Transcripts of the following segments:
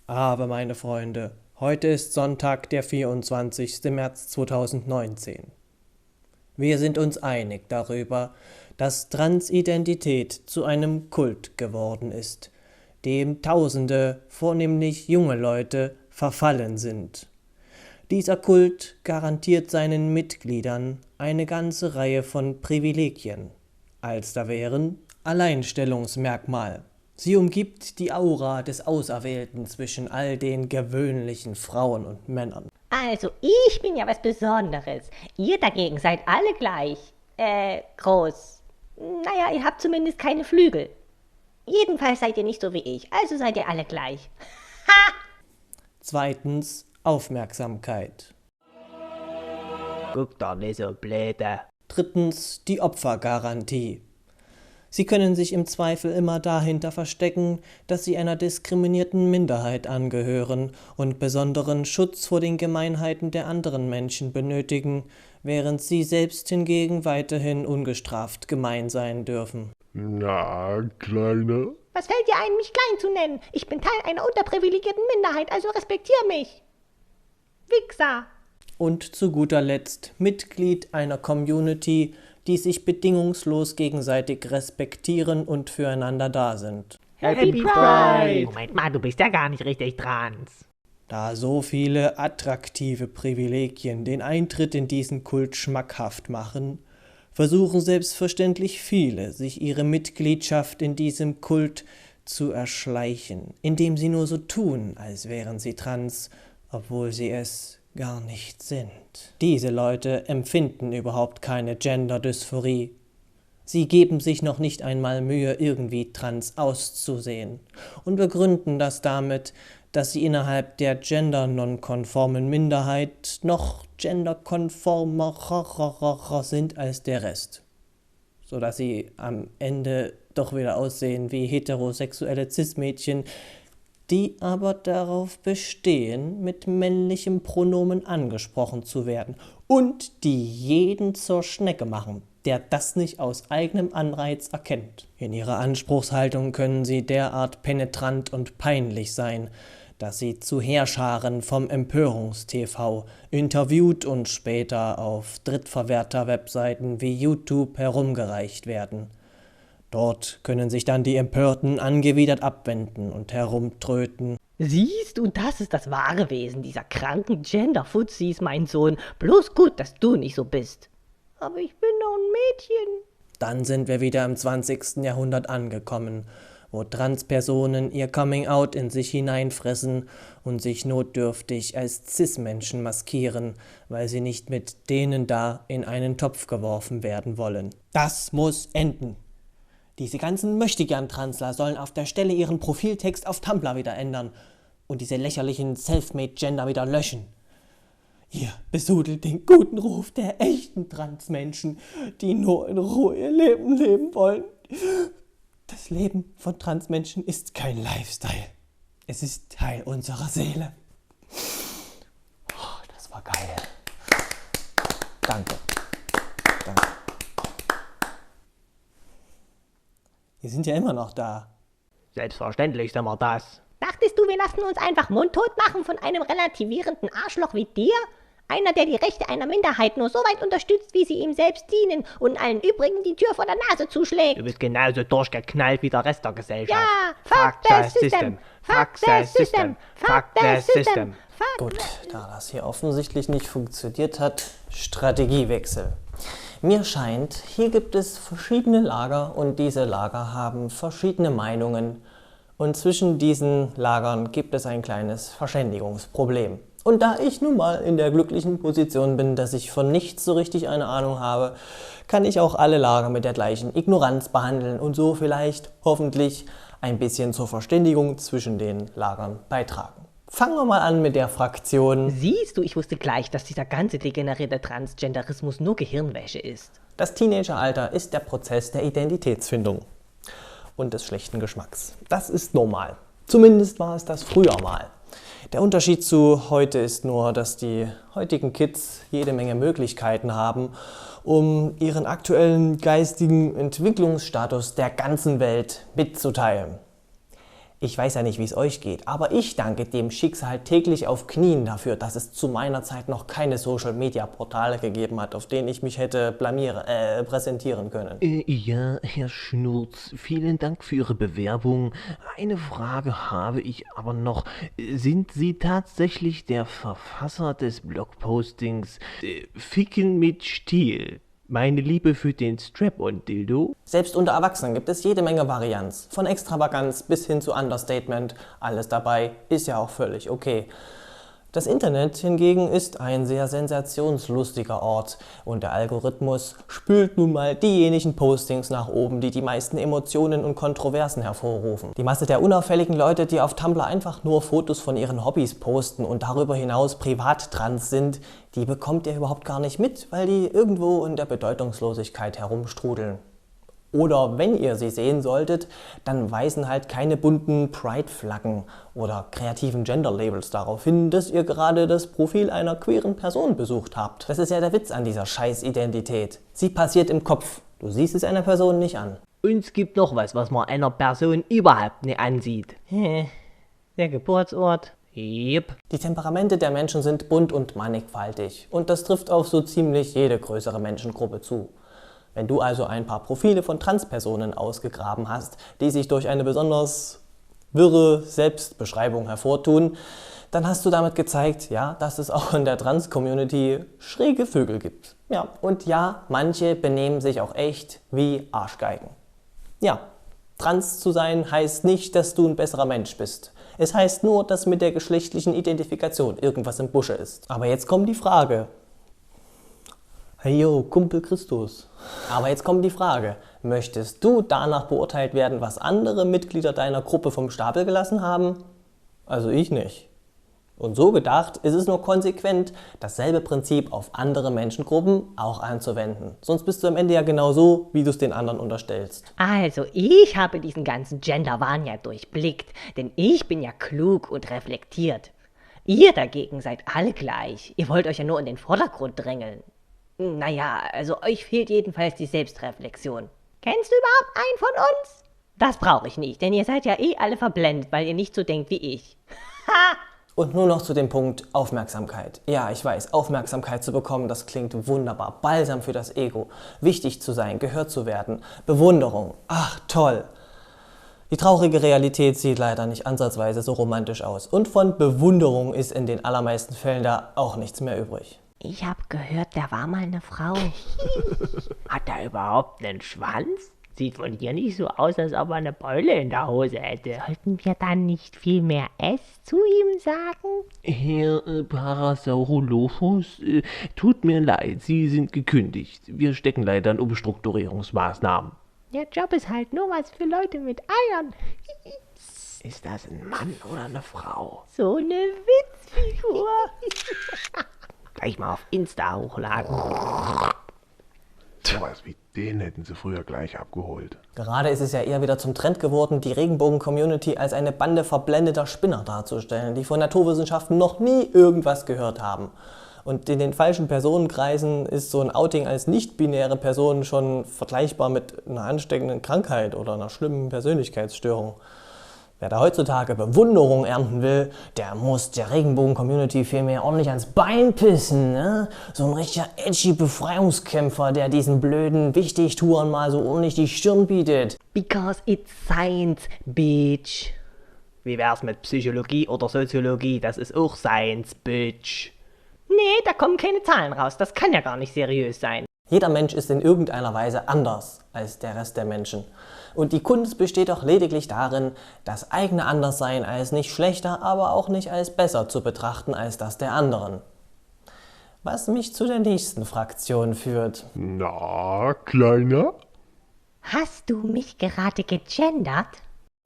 Aber meine Freunde, heute ist Sonntag, der 24. März 2019. Wir sind uns einig darüber, dass Transidentität zu einem Kult geworden ist, dem Tausende, vornehmlich junge Leute, verfallen sind. Dieser Kult garantiert seinen Mitgliedern eine ganze Reihe von Privilegien. Als da wären Alleinstellungsmerkmal. Sie umgibt die Aura des Auserwählten zwischen all den gewöhnlichen Frauen und Männern. Also, ich bin ja was Besonderes. Ihr dagegen seid alle gleich. Groß. Naja, ihr habt zumindest keine Flügel. Jedenfalls seid ihr nicht so wie ich, also seid ihr alle gleich. Ha! Zweitens Aufmerksamkeit. Guck doch nicht so blöde. Drittens die Opfergarantie. Sie können sich im Zweifel immer dahinter verstecken, dass sie einer diskriminierten Minderheit angehören und besonderen Schutz vor den Gemeinheiten der anderen Menschen benötigen, während sie selbst hingegen weiterhin ungestraft gemein sein dürfen. Na, Kleiner? Was fällt dir ein, mich klein zu nennen? Ich bin Teil einer unterprivilegierten Minderheit, also respektier mich. Wichser. Und zu guter Letzt Mitglied einer Community, die sich bedingungslos gegenseitig respektieren und füreinander da sind. Happy Pride! Moment mal, du bist ja gar nicht richtig trans. Da so viele attraktive Privilegien den Eintritt in diesen Kult schmackhaft machen, versuchen selbstverständlich viele, sich ihre Mitgliedschaft in diesem Kult zu erschleichen, indem sie nur so tun, als wären sie trans, obwohl sie es gar nicht sind. Diese Leute empfinden überhaupt keine Gender-Dysphorie. Sie geben sich noch nicht einmal Mühe, irgendwie trans auszusehen und begründen das damit, dass sie innerhalb der gender-nonkonformen Minderheit noch genderkonformer sind als der Rest, sodass sie am Ende doch wieder aussehen wie heterosexuelle Cis-Mädchen, die aber darauf bestehen, mit männlichem Pronomen angesprochen zu werden und die jeden zur Schnecke machen, der das nicht aus eigenem Anreiz erkennt. In ihrer Anspruchshaltung können sie derart penetrant und peinlich sein, dass sie zu Heerscharen vom Empörungstv interviewt und später auf Drittverwerter-Webseiten wie YouTube herumgereicht werden. Dort können sich dann die Empörten angewidert abwenden und herumtröten. Siehst du, das ist das wahre Wesen dieser kranken Gender-Fuzis, mein Sohn. Bloß gut, dass du nicht so bist. Aber ich bin doch ein Mädchen. Dann sind wir wieder im 20. Jahrhundert angekommen, wo Transpersonen ihr Coming-out in sich hineinfressen und sich notdürftig als Cis-Menschen maskieren, weil sie nicht mit denen da in einen Topf geworfen werden wollen. Das muss enden. Diese ganzen Möchtegern-Transler sollen auf der Stelle ihren Profiltext auf Tumblr wieder ändern und diese lächerlichen Selfmade-Gender wieder löschen. Ihr besudelt den guten Ruf der echten Transmenschen, die nur in Ruhe ihr Leben leben wollen. Das Leben von Transmenschen ist kein Lifestyle. Es ist Teil unserer Seele. Oh, das war geil. Danke. Danke. Die sind ja immer noch da. Selbstverständlich sind wir das. Dachtest du, wir lassen uns einfach mundtot machen von einem relativierenden Arschloch wie dir? Einer, der die Rechte einer Minderheit nur so weit unterstützt, wie sie ihm selbst dienen und allen übrigen die Tür vor der Nase zuschlägt. Du bist genauso durchgeknallt wie der Rest der Gesellschaft. Ja, fuck the system, fuck the system, fuck the system, fuck. Gut, da das hier offensichtlich nicht funktioniert hat, Strategiewechsel. Mir scheint, hier gibt es verschiedene Lager und diese Lager haben verschiedene Meinungen. Und zwischen diesen Lagern gibt es ein kleines Verständigungsproblem. Und da ich nun mal in der glücklichen Position bin, dass ich von nichts so richtig eine Ahnung habe, kann ich auch alle Lager mit der gleichen Ignoranz behandeln und so vielleicht, hoffentlich, ein bisschen zur Verständigung zwischen den Lagern beitragen. Fangen wir mal an mit der Fraktion. Siehst du, ich wusste gleich, dass dieser ganze degenerierte Transgenderismus nur Gehirnwäsche ist. Das Teenageralter ist der Prozess der Identitätsfindung und des schlechten Geschmacks. Das ist normal. Zumindest war es das früher mal. Der Unterschied zu heute ist nur, dass die heutigen Kids jede Menge Möglichkeiten haben, um ihren aktuellen geistigen Entwicklungsstatus der ganzen Welt mitzuteilen. Ich weiß ja nicht, wie es euch geht, aber ich danke dem Schicksal täglich auf Knien dafür, dass es zu meiner Zeit noch keine Social-Media-Portale gegeben hat, auf denen ich mich hätte präsentieren können. Ja, Herr Schnurz, vielen Dank für Ihre Bewerbung. Eine Frage habe ich aber noch. Sind Sie tatsächlich der Verfasser des Blogpostings Ficken mit Stiel? Meine Liebe für den Strap-on-Dildo? Selbst unter Erwachsenen gibt es jede Menge Varianz. Von Extravaganz bis hin zu Understatement. Alles dabei, ist ja auch völlig okay. Das Internet hingegen ist ein sehr sensationslustiger Ort und der Algorithmus spült nun mal diejenigen Postings nach oben, die die meisten Emotionen und Kontroversen hervorrufen. Die Masse der unauffälligen Leute, die auf Tumblr einfach nur Fotos von ihren Hobbys posten und darüber hinaus privat trans sind, die bekommt ihr überhaupt gar nicht mit, weil die irgendwo in der Bedeutungslosigkeit herumstrudeln. Oder wenn ihr sie sehen solltet, dann weisen halt keine bunten Pride-Flaggen oder kreativen Gender-Labels darauf hin, dass ihr gerade das Profil einer queeren Person besucht habt. Das ist ja der Witz an dieser Scheiß-Identität. Sie passiert im Kopf. Du siehst es einer Person nicht an. Und es gibt noch was man einer Person überhaupt nicht ansieht. Der Geburtsort. Yep. Die Temperamente der Menschen sind bunt und mannigfaltig. Und das trifft auf so ziemlich jede größere Menschengruppe zu. Wenn du also ein paar Profile von Transpersonen ausgegraben hast, die sich durch eine besonders wirre Selbstbeschreibung hervortun, dann hast du damit gezeigt, ja, dass es auch in der Trans-Community schräge Vögel gibt. Ja, und ja, manche benehmen sich auch echt wie Arschgeigen. Ja, trans zu sein heißt nicht, dass du ein besserer Mensch bist. Es heißt nur, dass mit der geschlechtlichen Identifikation irgendwas im Busche ist. Aber jetzt kommt die Frage. Hey yo, Kumpel Christus. Aber jetzt kommt die Frage, möchtest du danach beurteilt werden, was andere Mitglieder deiner Gruppe vom Stapel gelassen haben? Also ich nicht. Und so gedacht ist es nur konsequent, dasselbe Prinzip auf andere Menschengruppen auch anzuwenden. Sonst bist du am Ende ja genau so, wie du es den anderen unterstellst. Also, ich habe diesen ganzen Genderwahn ja durchblickt, denn ich bin ja klug und reflektiert. Ihr dagegen seid alle gleich. Ihr wollt euch ja nur in den Vordergrund drängeln. Naja, also euch fehlt jedenfalls die Selbstreflexion. Kennst du überhaupt einen von uns? Das brauche ich nicht, denn ihr seid ja eh alle verblendet, weil ihr nicht so denkt wie ich. Ha! Und nur noch zu dem Punkt Aufmerksamkeit. Ja, ich weiß, Aufmerksamkeit zu bekommen, das klingt wunderbar. Balsam für das Ego. Wichtig zu sein, gehört zu werden. Bewunderung. Ach, toll. Die traurige Realität sieht leider nicht ansatzweise so romantisch aus. Und von Bewunderung ist in den allermeisten Fällen da auch nichts mehr übrig. Ich habe gehört, da war mal eine Frau. Hat er überhaupt einen Schwanz? Sieht von dir nicht so aus, als ob er eine Beule in der Hose hätte. Sollten wir dann nicht viel mehr S zu ihm sagen? Herr Parasaurolophus, tut mir leid, Sie sind gekündigt. Wir stecken leider in Umstrukturierungsmaßnahmen. Der Job ist halt nur was für Leute mit Eiern. Ist das ein Mann oder eine Frau? So eine Witzfigur. Gleich mal auf Insta hochladen. Sowas wie den hätten sie früher gleich abgeholt. Gerade ist es ja eher wieder zum Trend geworden, die Regenbogen-Community als eine Bande verblendeter Spinner darzustellen, die von Naturwissenschaften noch nie irgendwas gehört haben. Und in den falschen Personenkreisen ist so ein Outing als nicht-binäre Person schon vergleichbar mit einer ansteckenden Krankheit oder einer schlimmen Persönlichkeitsstörung. Wer da heutzutage Bewunderung ernten will, der muss der Regenbogen-Community vielmehr ordentlich ans Bein pissen, ne? So ein richtiger edgy Befreiungskämpfer, der diesen blöden Wichtigtuern mal so ordentlich die Stirn bietet. Because it's science, bitch. Wie wär's mit Psychologie oder Soziologie? Das ist auch Science, Bitch. Nee, da kommen keine Zahlen raus. Das kann ja gar nicht seriös sein. Jeder Mensch ist in irgendeiner Weise anders als der Rest der Menschen. Und die Kunst besteht doch lediglich darin, das eigene Anderssein als nicht schlechter, aber auch nicht als besser zu betrachten als das der anderen. Was mich zu der nächsten Fraktion führt. Na, Kleiner? Hast du mich gerade gegendert?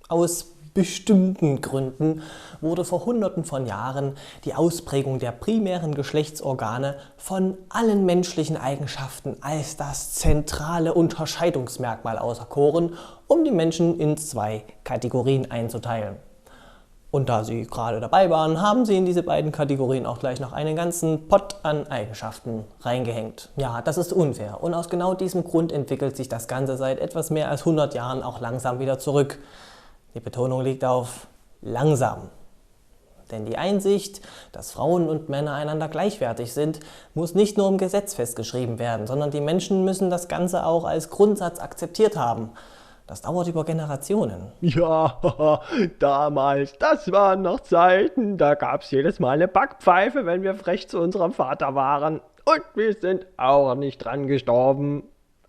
Aus bestimmten Gründen wurde vor Hunderten von Jahren die Ausprägung der primären Geschlechtsorgane von allen menschlichen Eigenschaften als das zentrale Unterscheidungsmerkmal auserkoren, um die Menschen in 2 Kategorien einzuteilen. Und da sie gerade dabei waren, haben sie in diese beiden Kategorien auch gleich noch einen ganzen Pott an Eigenschaften reingehängt. Ja, das ist unfair und aus genau diesem Grund entwickelt sich das Ganze seit etwas mehr als 100 Jahren auch langsam wieder zurück. Die Betonung liegt auf langsam. Denn die Einsicht, dass Frauen und Männer einander gleichwertig sind, muss nicht nur im Gesetz festgeschrieben werden, sondern die Menschen müssen das Ganze auch als Grundsatz akzeptiert haben. Das dauert über Generationen. Ja, damals, das waren noch Zeiten, da gab's jedes Mal eine Backpfeife, wenn wir frech zu unserem Vater waren. Und wir sind auch nicht dran gestorben.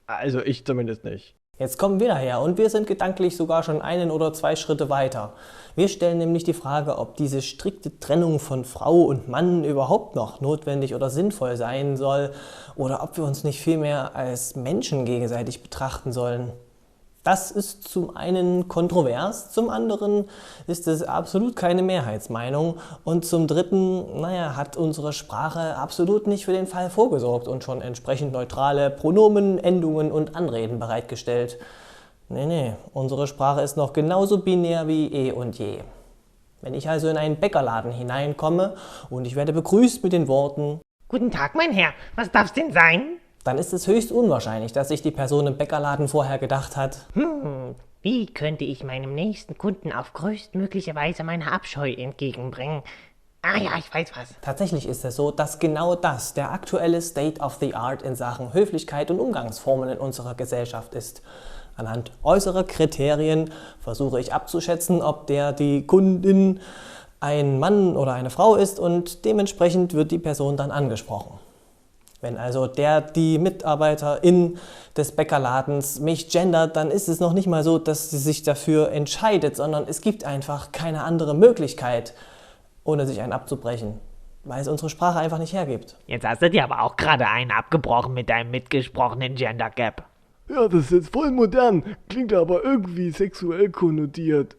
Also ich zumindest nicht. Jetzt kommen wir daher und wir sind gedanklich sogar schon 1 oder 2 Schritte weiter. Wir stellen nämlich die Frage, ob diese strikte Trennung von Frau und Mann überhaupt noch notwendig oder sinnvoll sein soll oder ob wir uns nicht vielmehr als Menschen gegenseitig betrachten sollen. Das ist zum einen kontrovers, zum anderen ist es absolut keine Mehrheitsmeinung und zum dritten, hat unsere Sprache absolut nicht für den Fall vorgesorgt und schon entsprechend neutrale Pronomen, Endungen und Anreden bereitgestellt. Nee, unsere Sprache ist noch genauso binär wie eh und je. Wenn ich also in einen Bäckerladen hineinkomme und ich werde begrüßt mit den Worten Guten Tag, mein Herr, was darf's denn sein? Dann ist es höchst unwahrscheinlich, dass sich die Person im Bäckerladen vorher gedacht hat, Wie könnte ich meinem nächsten Kunden auf größtmögliche Weise meine Abscheu entgegenbringen? Ah ja, ich weiß was. Tatsächlich ist es so, dass genau das der aktuelle State of the Art in Sachen Höflichkeit und Umgangsformen in unserer Gesellschaft ist. Anhand äußerer Kriterien versuche ich abzuschätzen, ob die Kundin ein Mann oder eine Frau ist und dementsprechend wird die Person dann angesprochen. Wenn also die Mitarbeiterin des Bäckerladens mich gendert, dann ist es noch nicht mal so, dass sie sich dafür entscheidet, sondern es gibt einfach keine andere Möglichkeit, ohne sich einen abzubrechen, weil es unsere Sprache einfach nicht hergibt. Jetzt hast du dir aber auch gerade einen abgebrochen mit deinem mitgesprochenen Gender Gap. Ja, das ist jetzt voll modern, klingt aber irgendwie sexuell konnotiert.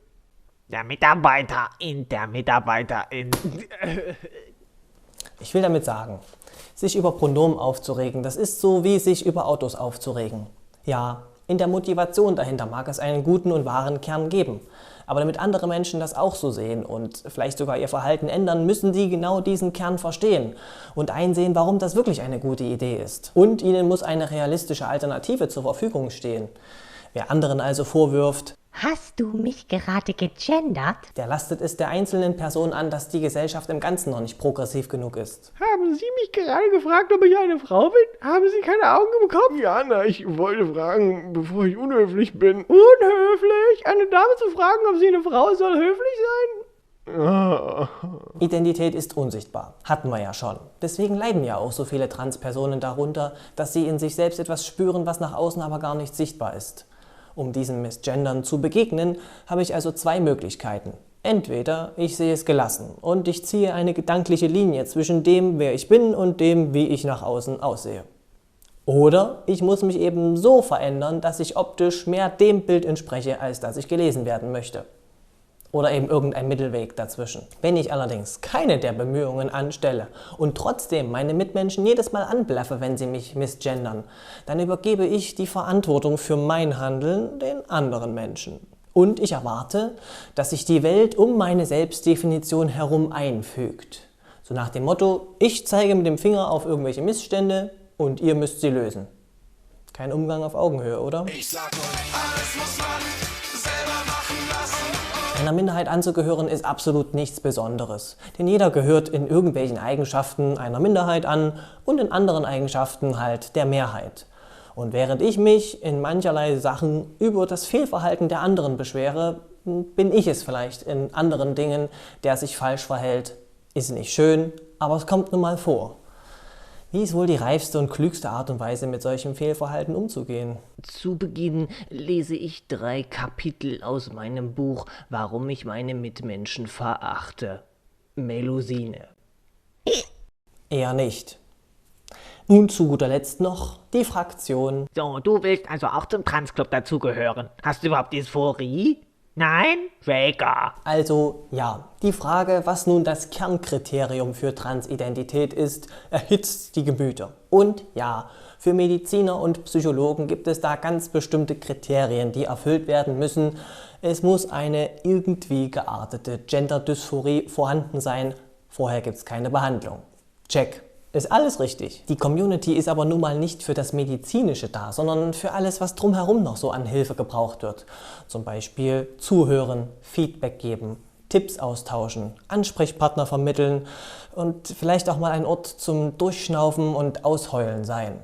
Der Mitarbeiterin. Ich will damit sagen, sich über Pronomen aufzuregen, das ist so wie sich über Autos aufzuregen. Ja, in der Motivation dahinter mag es einen guten und wahren Kern geben. Aber damit andere Menschen das auch so sehen und vielleicht sogar ihr Verhalten ändern, müssen sie genau diesen Kern verstehen und einsehen, warum das wirklich eine gute Idee ist. Und ihnen muss eine realistische Alternative zur Verfügung stehen. Wer anderen also vorwirft, Hast du mich gerade gegendert? der lastet es der einzelnen Person an, dass die Gesellschaft im Ganzen noch nicht progressiv genug ist. Haben Sie mich gerade gefragt, ob ich eine Frau bin? Haben Sie keine Augen im Kopf? Ja, ich wollte fragen, bevor ich unhöflich bin. Unhöflich? Eine Dame zu fragen, ob sie eine Frau ist, soll höflich sein? Identität ist unsichtbar, hatten wir ja schon. Deswegen leiden ja auch so viele Transpersonen darunter, dass sie in sich selbst etwas spüren, was nach außen aber gar nicht sichtbar ist. Um diesem Missgendern zu begegnen, habe ich also 2 Möglichkeiten. Entweder ich sehe es gelassen und ich ziehe eine gedankliche Linie zwischen dem, wer ich bin und dem, wie ich nach außen aussehe. Oder ich muss mich eben so verändern, dass ich optisch mehr dem Bild entspreche, als dass ich gelesen werden möchte. Oder eben irgendein Mittelweg dazwischen. Wenn ich allerdings keine der Bemühungen anstelle und trotzdem meine Mitmenschen jedes Mal anblaffe, wenn sie mich missgendern, dann übergebe ich die Verantwortung für mein Handeln den anderen Menschen. Und ich erwarte, dass sich die Welt um meine Selbstdefinition herum einfügt. So nach dem Motto, ich zeige mit dem Finger auf irgendwelche Missstände und ihr müsst sie lösen. Kein Umgang auf Augenhöhe, oder? Ich sag euch, alles muss man selber machen lassen. Einer Minderheit anzugehören ist absolut nichts Besonderes, denn jeder gehört in irgendwelchen Eigenschaften einer Minderheit an und in anderen Eigenschaften halt der Mehrheit. Und während ich mich in mancherlei Sachen über das Fehlverhalten der anderen beschwere, bin ich es vielleicht in anderen Dingen, der sich falsch verhält. Ist nicht schön, aber es kommt nun mal vor. Wie ist wohl die reifste und klügste Art und Weise, mit solchem Fehlverhalten umzugehen? Zu Beginn lese ich 3 Kapitel aus meinem Buch Warum ich meine Mitmenschen verachte. Melusine. Eher nicht. Nun zu guter Letzt noch die Fraktion. So, du willst also auch zum Transclub dazugehören. Hast du überhaupt Dysphorie? Nein? Faker. Also ja, die Frage, was nun das Kernkriterium für Transidentität ist, erhitzt die Gemüter. Und ja, für Mediziner und Psychologen gibt es da ganz bestimmte Kriterien, die erfüllt werden müssen. Es muss eine irgendwie geartete Genderdysphorie vorhanden sein, vorher gibt es keine Behandlung. Check. Ist alles richtig. Die Community ist aber nun mal nicht für das Medizinische da, sondern für alles, was drumherum noch so an Hilfe gebraucht wird. Zum Beispiel zuhören, Feedback geben, Tipps austauschen, Ansprechpartner vermitteln und vielleicht auch mal ein Ort zum Durchschnaufen und Ausheulen sein.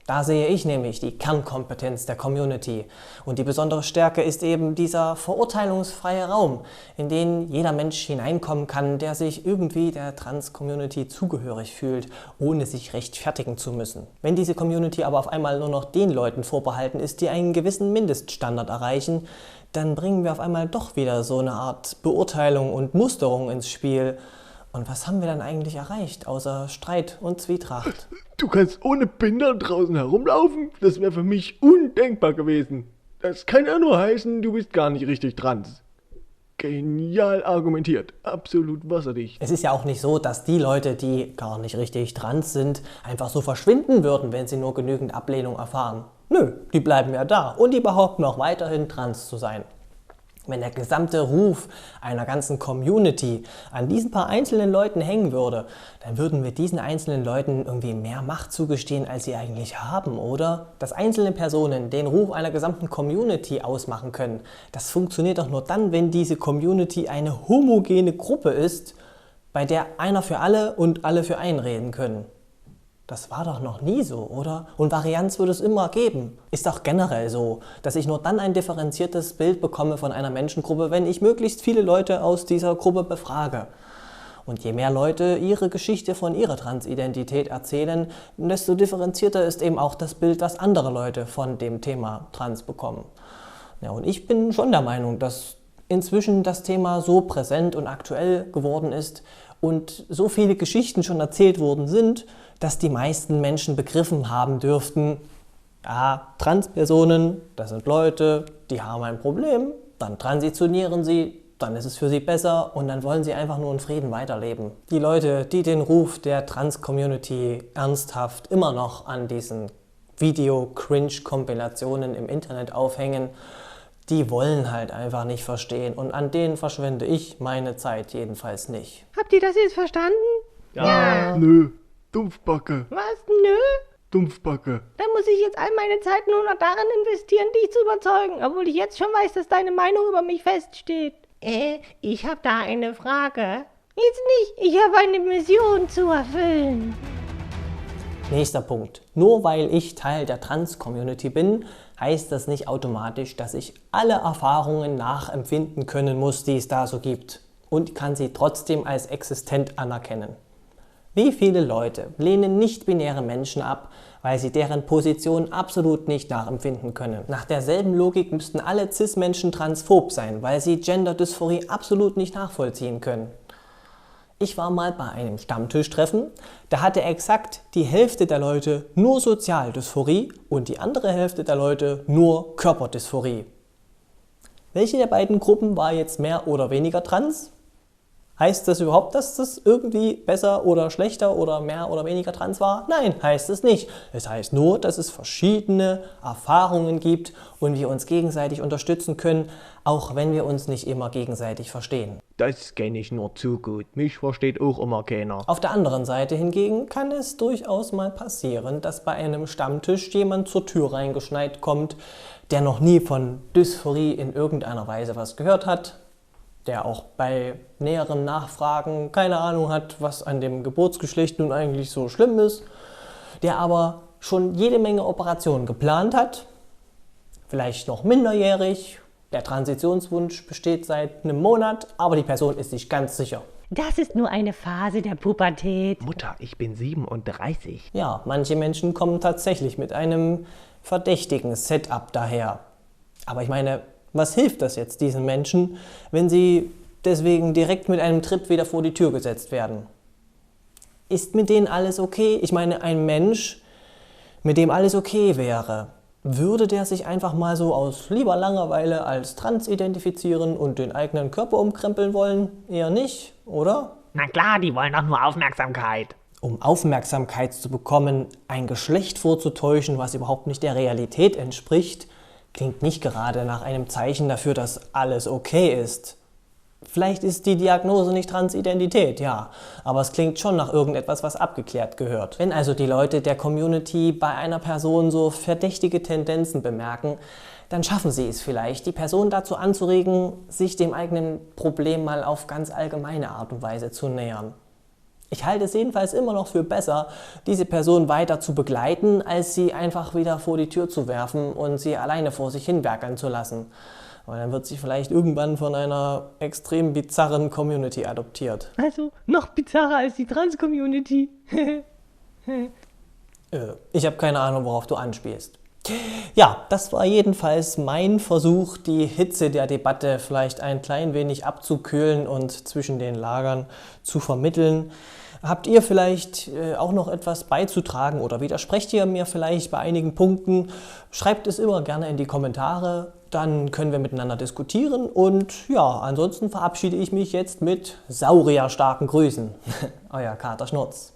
Da sehe ich nämlich die Kernkompetenz der Community. Und die besondere Stärke ist eben dieser verurteilungsfreie Raum, in den jeder Mensch hineinkommen kann, der sich irgendwie der Trans-Community zugehörig fühlt, ohne sich rechtfertigen zu müssen. Wenn diese Community aber auf einmal nur noch den Leuten vorbehalten ist, die einen gewissen Mindeststandard erreichen, dann bringen wir auf einmal doch wieder so eine Art Beurteilung und Musterung ins Spiel. Und was haben wir dann eigentlich erreicht, außer Streit und Zwietracht? Du kannst ohne Binder draußen herumlaufen? Das wäre für mich undenkbar gewesen. Das kann ja nur heißen, du bist gar nicht richtig trans. Genial argumentiert. Absolut wasserdicht. Es ist ja auch nicht so, dass die Leute, die gar nicht richtig trans sind, einfach so verschwinden würden, wenn sie nur genügend Ablehnung erfahren. Nö, die bleiben ja da und die behaupten auch weiterhin trans zu sein. Wenn der gesamte Ruf einer ganzen Community an diesen paar einzelnen Leuten hängen würde, dann würden wir diesen einzelnen Leuten irgendwie mehr Macht zugestehen, als sie eigentlich haben, oder? Dass einzelne Personen den Ruf einer gesamten Community ausmachen können, das funktioniert doch nur dann, wenn diese Community eine homogene Gruppe ist, bei der einer für alle und alle für einen reden können. Das war doch noch nie so, oder? Und Varianz wird es immer geben. Ist doch generell so, dass ich nur dann ein differenziertes Bild bekomme von einer Menschengruppe, wenn ich möglichst viele Leute aus dieser Gruppe befrage. Und je mehr Leute ihre Geschichte von ihrer Transidentität erzählen, desto differenzierter ist eben auch das Bild, das andere Leute von dem Thema Trans bekommen. Ja, und ich bin schon der Meinung, dass inzwischen das Thema so präsent und aktuell geworden ist und so viele Geschichten schon erzählt worden sind, dass die meisten Menschen begriffen haben dürften, ja, Transpersonen, das sind Leute, die haben ein Problem, dann transitionieren sie, dann ist es für sie besser und dann wollen sie einfach nur in Frieden weiterleben. Die Leute, die den Ruf der Trans-Community ernsthaft immer noch an diesen Video-Cringe-Kompilationen im Internet aufhängen, die wollen halt einfach nicht verstehen und an denen verschwende ich meine Zeit jedenfalls nicht. Habt ihr das jetzt verstanden? Ja. Nö. Dumpfbacke. Was? Nö? Dumpfbacke. Dann muss ich jetzt all meine Zeit nur noch darin investieren, dich zu überzeugen, obwohl ich jetzt schon weiß, dass deine Meinung über mich feststeht. Ich hab da eine Frage. Jetzt nicht, ich habe eine Mission zu erfüllen. Nächster Punkt. Nur weil ich Teil der Trans-Community bin, heißt das nicht automatisch, dass ich alle Erfahrungen nachempfinden können muss, die es da so gibt. Und kann sie trotzdem als existent anerkennen. Wie viele Leute lehnen nicht-binäre Menschen ab, weil sie deren Position absolut nicht nachempfinden können? Nach derselben Logik müssten alle Cis-Menschen transphob sein, weil sie Gender-Dysphorie absolut nicht nachvollziehen können. Ich war mal bei einem Stammtischtreffen, da hatte exakt die Hälfte der Leute nur Sozialdysphorie und die andere Hälfte der Leute nur Körperdysphorie. Welche der beiden Gruppen war jetzt mehr oder weniger trans? Heißt das überhaupt, dass das irgendwie besser oder schlechter oder mehr oder weniger trans war? Nein, heißt es nicht. Es heißt nur, dass es verschiedene Erfahrungen gibt und wir uns gegenseitig unterstützen können, auch wenn wir uns nicht immer gegenseitig verstehen. Das kenne ich nur zu gut. Mich versteht auch immer keiner. Auf der anderen Seite hingegen kann es durchaus mal passieren, dass bei einem Stammtisch jemand zur Tür reingeschneit kommt, der noch nie von Dysphorie in irgendeiner Weise was gehört hat, der auch bei näheren Nachfragen keine Ahnung hat, was an dem Geburtsgeschlecht nun eigentlich so schlimm ist, der aber schon jede Menge Operationen geplant hat, vielleicht noch minderjährig, der Transitionswunsch besteht seit einem Monat, aber die Person ist sich ganz sicher. Das ist nur eine Phase der Pubertät. Mutter, ich bin 37. Ja, manche Menschen kommen tatsächlich mit einem verdächtigen Setup daher. Aber ich meine, was hilft das jetzt diesen Menschen, wenn sie deswegen direkt mit einem Trip wieder vor die Tür gesetzt werden? Ist mit denen alles okay? Ich meine, ein Mensch, mit dem alles okay wäre, würde der sich einfach mal so aus lieber Langeweile als trans identifizieren und den eigenen Körper umkrempeln wollen? Eher nicht, oder? Na klar, die wollen doch nur Aufmerksamkeit. Um Aufmerksamkeit zu bekommen, ein Geschlecht vorzutäuschen, was überhaupt nicht der Realität entspricht, klingt nicht gerade nach einem Zeichen dafür, dass alles okay ist. Vielleicht ist die Diagnose nicht Transidentität, ja, aber es klingt schon nach irgendetwas, was abgeklärt gehört. Wenn also die Leute der Community bei einer Person so verdächtige Tendenzen bemerken, dann schaffen sie es vielleicht, die Person dazu anzuregen, sich dem eigenen Problem mal auf ganz allgemeine Art und Weise zu nähern. Ich halte es jedenfalls immer noch für besser, diese Person weiter zu begleiten, als sie einfach wieder vor die Tür zu werfen und sie alleine vor sich hin werkeln zu lassen. Weil dann wird sie vielleicht irgendwann von einer extrem bizarren Community adoptiert. Also noch bizarrer als die Trans-Community. Ich habe keine Ahnung, worauf du anspielst. Ja, das war jedenfalls mein Versuch, die Hitze der Debatte vielleicht ein klein wenig abzukühlen und zwischen den Lagern zu vermitteln. Habt ihr vielleicht auch noch etwas beizutragen oder widersprecht ihr mir vielleicht bei einigen Punkten? Schreibt es immer gerne in die Kommentare, dann können wir miteinander diskutieren und ja, ansonsten verabschiede ich mich jetzt mit saurierstarken Grüßen. Euer Kater Schnurz.